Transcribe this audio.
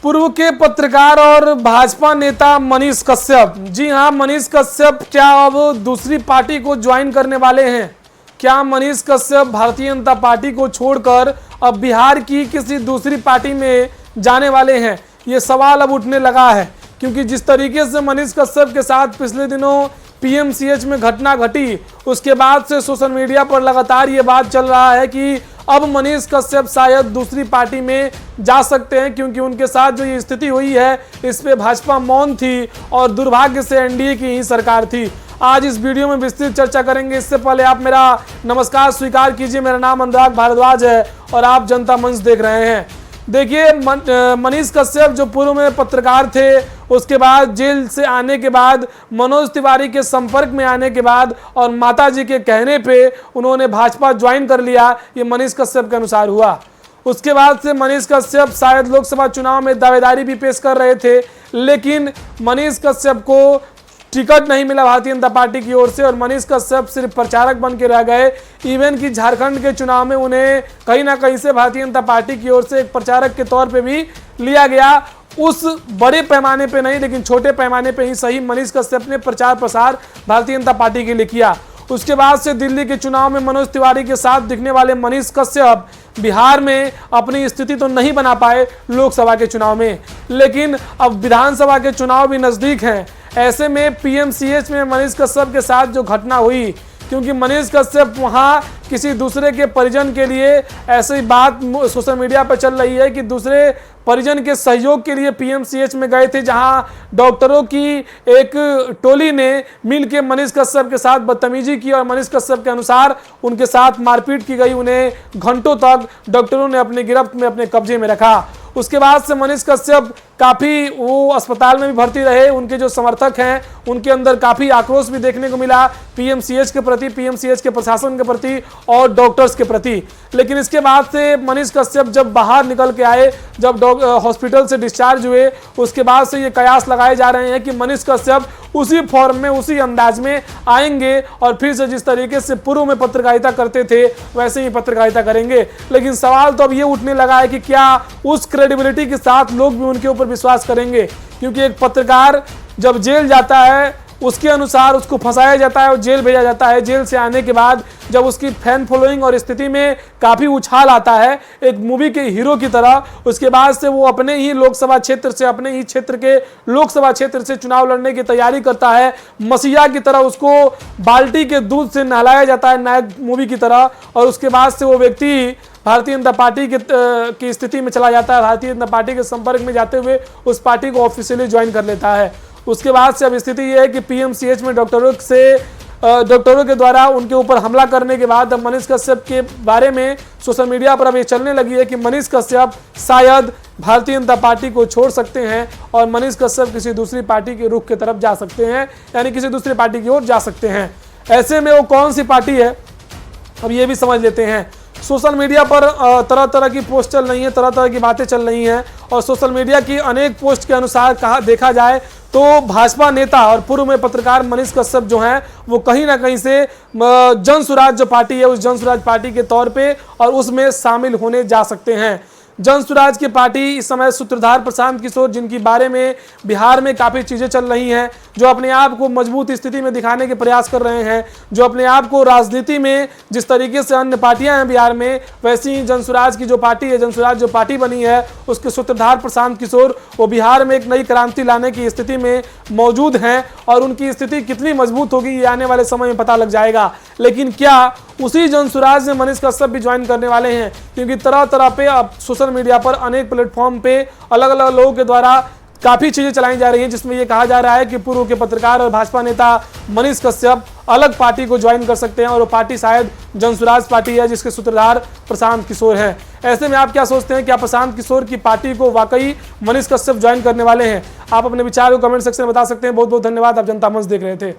पूर्व के पत्रकार और भाजपा नेता मनीष कश्यप, जी हां, मनीष कश्यप क्या अब दूसरी पार्टी को ज्वाइन करने वाले हैं? क्या मनीष कश्यप भारतीय जनता पार्टी को छोड़कर अब बिहार की किसी दूसरी पार्टी में जाने वाले हैं? ये सवाल अब उठने लगा है, क्योंकि जिस तरीके से मनीष कश्यप के साथ पिछले दिनों पीएमसीएच में घटना घटी, उसके बाद से सोशल मीडिया पर लगातार ये बात चल रहा है कि अब मनीष कश्यप शायद दूसरी पार्टी में जा सकते हैं, क्योंकि उनके साथ जो ये स्थिति हुई है इस पे भाजपा मौन थी और दुर्भाग्य से एनडीए की ही सरकार थी। आज इस वीडियो में विस्तृत चर्चा करेंगे। इससे पहले आप मेरा नमस्कार स्वीकार कीजिए। मेरा नाम अनुराग भारद्वाज है और आप जनता मंच देख रहे हैं। देखिए, मनीष कश्यप जो पूर्व में पत्रकार थे, उसके बाद जेल से आने के बाद, मनोज तिवारी के संपर्क में आने के बाद और माताजी के कहने पे उन्होंने भाजपा ज्वाइन कर लिया। ये मनीष कश्यप के अनुसार हुआ। उसके बाद से मनीष कश्यप शायद लोकसभा चुनाव में दावेदारी भी पेश कर रहे थे, लेकिन मनीष कश्यप को टिकट नहीं मिला भारतीय जनता पार्टी की ओर से और मनीष कश्यप सिर्फ प्रचारक बन के रह गए। इवन कि झारखंड के चुनाव में उन्हें कहीं ना कहीं से भारतीय जनता पार्टी की ओर से एक प्रचारक के तौर पे भी लिया गया। उस बड़े पैमाने पे नहीं, लेकिन छोटे पैमाने पे ही सही मनीष कश्यप ने प्रचार प्रसार भारतीय जनता पार्टी के लिए किया। उसके बाद से दिल्ली के चुनाव में मनोज तिवारी के साथ दिखने वाले मनीष कश्यप बिहार में अपनी स्थिति तो नहीं बना पाए लोकसभा के चुनाव में, लेकिन अब विधानसभा के चुनाव भी नजदीक हैं। ऐसे में पीएमसीएच में मनीष कश्यप के साथ जो घटना हुई, क्योंकि मनीष कश्यप वहां किसी दूसरे के परिजन के लिए, ऐसी बात सोशल मीडिया पर चल रही है कि दूसरे परिजन के सहयोग के लिए पीएमसीएच में गए थे, जहां डॉक्टरों की एक टोली ने मिलकर मनीष कश्यप के साथ बदतमीजी की और मनीष कश्यप के अनुसार उनके साथ मारपीट की गई। उन्हें घंटों तक डॉक्टरों ने अपनी गिरफ्त में, अपने कब्जे में रखा। उसके बाद से मनीष कश्यप काफ़ी वो अस्पताल में भी भर्ती रहे। उनके जो समर्थक हैं उनके अंदर काफ़ी आक्रोश भी देखने को मिला पीएमसीएच के प्रति, पीएमसीएच के प्रशासन के प्रति और डॉक्टर्स के प्रति। लेकिन इसके बाद से मनीष कश्यप जब बाहर निकल के आए, जब हॉस्पिटल से डिस्चार्ज हुए, उसके बाद से ये कयास लगाए जा रहे हैं कि मनीष कश्यप उसी फॉर्म में, उसी अंदाज में आएंगे और फिर से जिस तरीके से पूर्व में पत्रकारिता करते थे वैसे ही पत्रकारिता करेंगे। लेकिन सवाल तो अब ये उठने लगा है कि क्या उस क्रेडिबिलिटी के साथ लोग भी उनके ऊपर विश्वास करेंगे? क्योंकि एक पत्रकार जब जेल जाता है उसके अनुसार उसको फंसाया जाता है और जेल भेजा जाता है। जेल से आने के बाद जब उसकी फैन फॉलोइंग और स्थिति में काफ़ी उछाल आता है एक मूवी के हीरो की तरह, उसके बाद से वो अपने ही लोकसभा क्षेत्र से, अपने ही क्षेत्र के लोकसभा क्षेत्र से चुनाव लड़ने की तैयारी करता है। मसीहा की तरह उसको बाल्टी के दूध से नहलाया जाता है नायक मूवी की तरह, और उसके बाद से वो व्यक्ति भारतीय जनता पार्टी की स्थिति में चला जाता है। भारतीय जनता पार्टी के संपर्क में जाते हुए उस पार्टी को ऑफिशियली ज्वाइन कर लेता है। उसके बाद से अब स्थिति ये है कि पीएमसीएच में डॉक्टरों के द्वारा उनके ऊपर हमला करने के बाद अब मनीष कश्यप के बारे में सोशल मीडिया पर अब ये चलने लगी है कि मनीष कश्यप शायद भारतीय जनता पार्टी को छोड़ सकते हैं और मनीष कश्यप किसी दूसरी पार्टी के रुख की तरफ जा सकते हैं, यानी किसी दूसरी पार्टी की ओर जा सकते हैं। ऐसे में वो कौन सी पार्टी है, अब ये भी समझ लेते हैं। सोशल मीडिया पर तरह तरह की पोस्ट चल रही हैं, तरह तरह की बातें चल रही हैं और सोशल मीडिया की अनेक पोस्ट के अनुसार देखा जाए तो भाजपा नेता और पूर्व में पत्रकार मनीष कश्यप जो हैं वो कहीं ना कहीं से जन स्वराज जो पार्टी है उस जन स्वराज पार्टी के तौर पे और उसमें शामिल होने जा सकते हैं। जन स्वराज की पार्टी इस समय सूत्रधार प्रशांत किशोर, जिनकी बारे में बिहार में काफ़ी चीज़ें चल रही हैं, जो अपने आप को मजबूत स्थिति में दिखाने के प्रयास कर रहे हैं, जो अपने आप को राजनीति में जिस तरीके से अन्य पार्टियां हैं बिहार में, वैसी ही जन स्वराज की जो पार्टी है, जन स्वराज जो पार्टी बनी है, उसके सूत्रधार प्रशांत किशोर वो बिहार में एक नई क्रांति लाने की स्थिति में मौजूद हैं और उनकी स्थिति कितनी मजबूत होगी ये आने वाले समय में पता लग जाएगा। लेकिन क्या उसी जन स्वराज में मनीष कश्यप भी ज्वाइन करने वाले हैं? क्योंकि तरह तरह पे अब सोशल मीडिया पर अनेक प्लेटफॉर्म पे अलग अलग लोगों के द्वारा काफ़ी चीज़ें चलाई जा रही हैं, जिसमें ये कहा जा रहा है कि पूर्व के पत्रकार और भाजपा नेता मनीष कश्यप अलग पार्टी को ज्वाइन कर सकते हैं और वो पार्टी शायद जन स्वराज पार्टी है, जिसके सूत्रधार प्रशांत किशोर हैं। ऐसे में आप क्या सोचते हैं, क्या प्रशांत किशोर की पार्टी को वाकई मनीष कश्यप ज्वाइन करने वाले हैं? आप अपने विचार को कमेंट सेक्शन में बता सकते हैं। बहुत बहुत धन्यवाद। आप जनता मंच देख रहे थे।